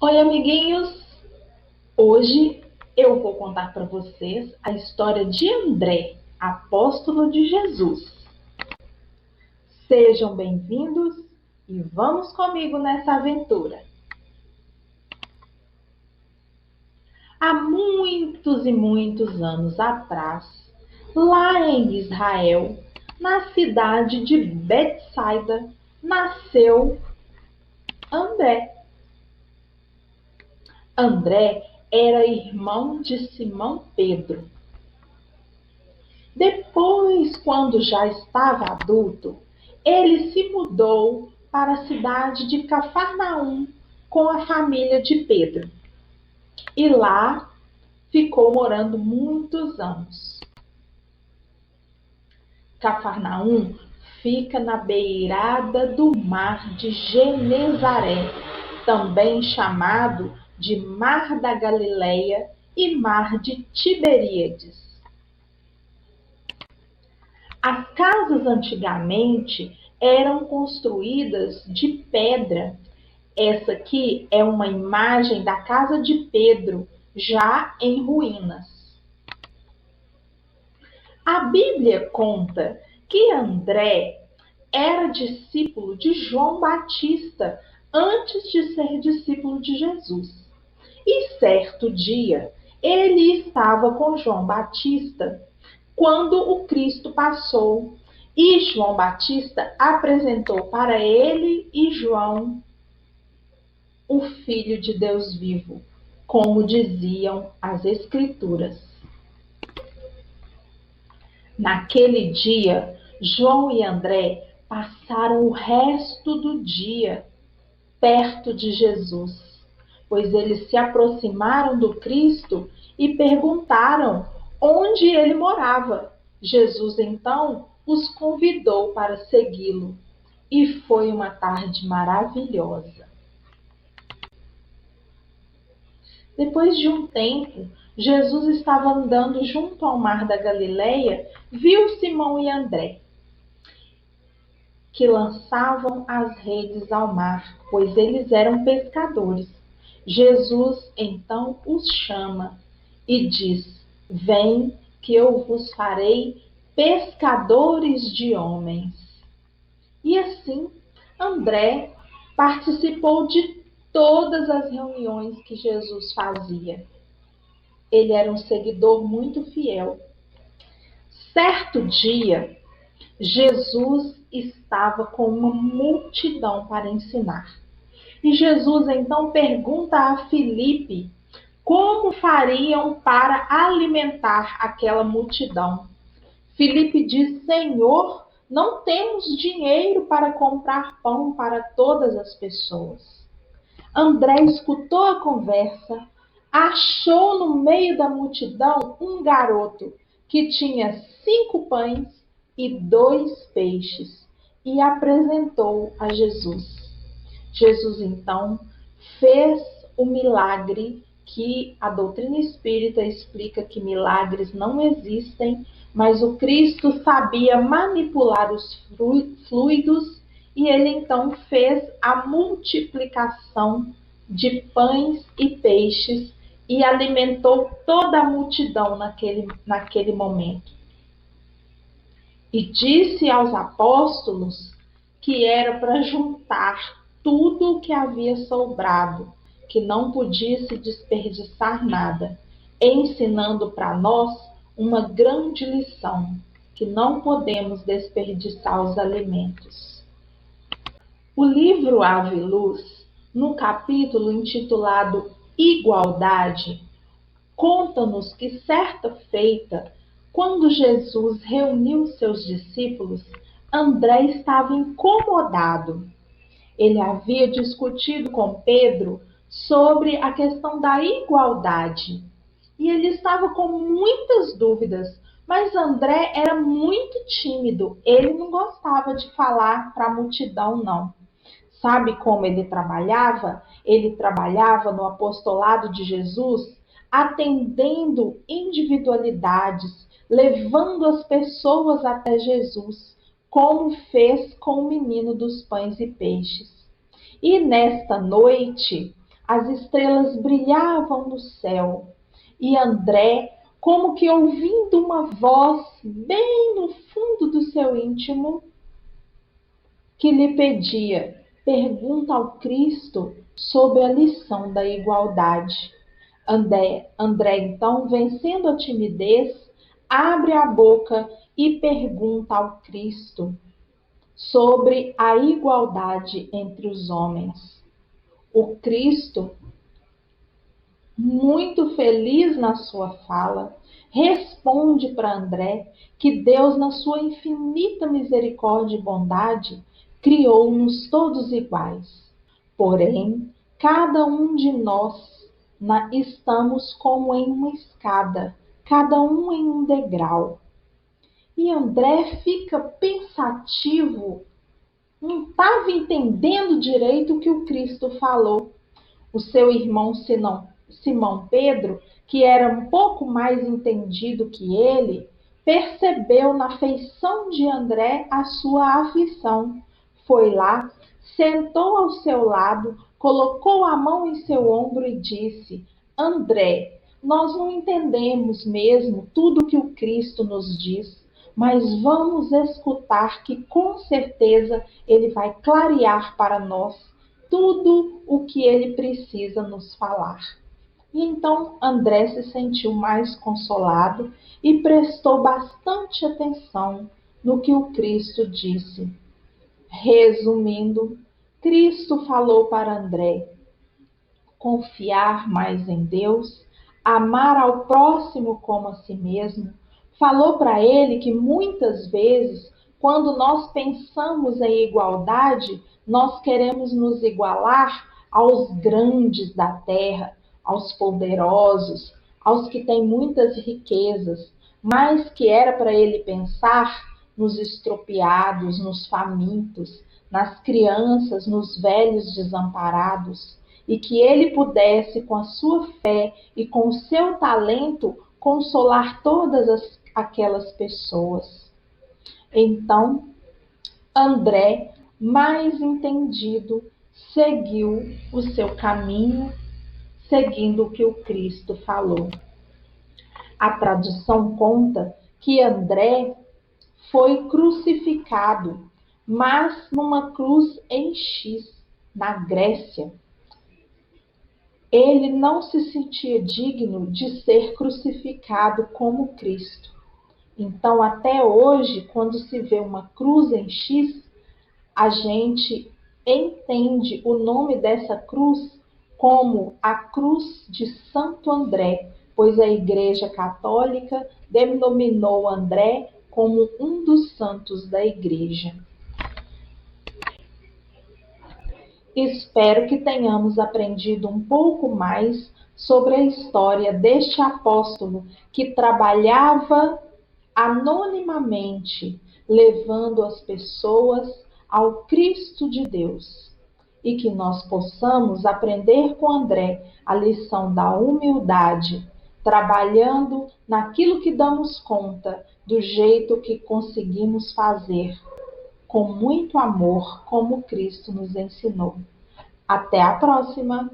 Oi, amiguinhos! Hoje eu vou contar para vocês a história de André, apóstolo de Jesus. Sejam bem-vindos e vamos comigo nessa aventura. Há muitos e muitos anos atrás, lá em Israel, na cidade de Betsaida, nasceu André. André era irmão de Simão Pedro. Depois, quando já estava adulto, ele se mudou para a cidade de Cafarnaum com a família de Pedro. E lá ficou morando muitos anos. Cafarnaum fica na beirada do mar de Genezaré, também chamado de Mar da Galileia e Mar de Tiberíades. As casas antigamente eram construídas de pedra. Essa aqui é uma imagem da casa de Pedro, já em ruínas. A Bíblia conta que André era discípulo de João Batista antes de ser discípulo de Jesus. E certo dia, ele estava com João Batista quando o Cristo passou, e João Batista apresentou para ele e João o Filho de Deus vivo, como diziam as Escrituras. Naquele dia, João e André passaram o resto do dia perto de Jesus, pois eles se aproximaram do Cristo e perguntaram onde ele morava. Jesus então os convidou para segui-lo e foi uma tarde maravilhosa. Depois de um tempo, Jesus estava andando junto ao mar da Galileia, viu Simão e André, que lançavam as redes ao mar, pois eles eram pescadores. Jesus então os chama e diz: Vem, que eu vos farei pescadores de homens. E assim, André participou de todas as reuniões que Jesus fazia. Ele era um seguidor muito fiel. Certo dia, Jesus estava com uma multidão para ensinar. E Jesus então pergunta a Filipe como fariam para alimentar aquela multidão. Filipe diz: Senhor, não temos dinheiro para comprar pão para todas as pessoas. André escutou a conversa, achou no meio da multidão um garoto que tinha 5 pães e 2 peixes e apresentou a Jesus. Jesus então fez o milagre que a doutrina espírita explica que milagres não existem, mas o Cristo sabia manipular os fluidos e ele então fez a multiplicação de pães e peixes e alimentou toda a multidão naquele momento. E disse aos apóstolos que era para juntar tudo o que havia sobrado, que não podia se desperdiçar nada, ensinando para nós uma grande lição, que não podemos desperdiçar os alimentos. O livro Ave Luz, no capítulo intitulado Igualdade, conta-nos que certa feita, quando Jesus reuniu seus discípulos, André estava incomodado. Ele havia discutido com Pedro sobre a questão da igualdade. E ele estava com muitas dúvidas, mas André era muito tímido. Ele não gostava de falar para a multidão, não. Sabe como ele trabalhava? Ele trabalhava no apostolado de Jesus, atendendo individualidades, levando as pessoas até Jesus, como fez com o menino dos pães e peixes. E nesta noite, As estrelas brilhavam no céu e André, como que ouvindo uma voz bem no fundo do seu íntimo, que lhe pedia: pergunta ao Cristo sobre a lição da igualdade. André, então, vencendo a timidez, abre a boca e pergunta ao Cristo sobre a igualdade entre os homens. O Cristo, muito feliz na sua fala, responde para André que Deus, na sua infinita misericórdia e bondade, criou-nos todos iguais. Porém, cada um de nós estamos como em uma escada, cada um em um degrau. E André fica pensativo, não estava entendendo direito o que o Cristo falou. O seu irmão Simão Pedro, que era um pouco mais entendido que ele, percebeu na feição de André a sua aflição. Foi lá, sentou ao seu lado, colocou a mão em seu ombro e disse: André, nós não entendemos mesmo tudo que o Cristo nos diz, mas vamos escutar que com certeza ele vai clarear para nós tudo o que ele precisa nos falar. E então André se sentiu mais consolado e prestou bastante atenção no que o Cristo disse. Resumindo, Cristo falou para André confiar mais em Deus, amar ao próximo como a si mesmo. Falou para ele que muitas vezes, quando nós pensamos em igualdade, nós queremos nos igualar aos grandes da terra, aos poderosos, aos que têm muitas riquezas, mas que era para ele pensar nos estropiados, nos famintos, nas crianças, nos velhos desamparados, e que ele pudesse, com a sua fé e com o seu talento, consolar todas aquelas pessoas. Então, André, mais entendido, seguiu o seu caminho, seguindo o que o Cristo falou. A tradição conta que André foi crucificado, mas numa cruz em X, na Grécia. Ele não se sentia digno de ser crucificado como Cristo. Então, até hoje, quando se vê uma cruz em X, a gente entende o nome dessa cruz como a Cruz de Santo André, pois a Igreja Católica denominou André como um dos santos da Igreja. Espero que tenhamos aprendido um pouco mais sobre a história deste apóstolo que trabalhava anonimamente, levando as pessoas ao Cristo de Deus. E que nós possamos aprender com André a lição da humildade, trabalhando naquilo que damos conta, do jeito que conseguimos fazer, com muito amor, como Cristo nos ensinou. Até a próxima!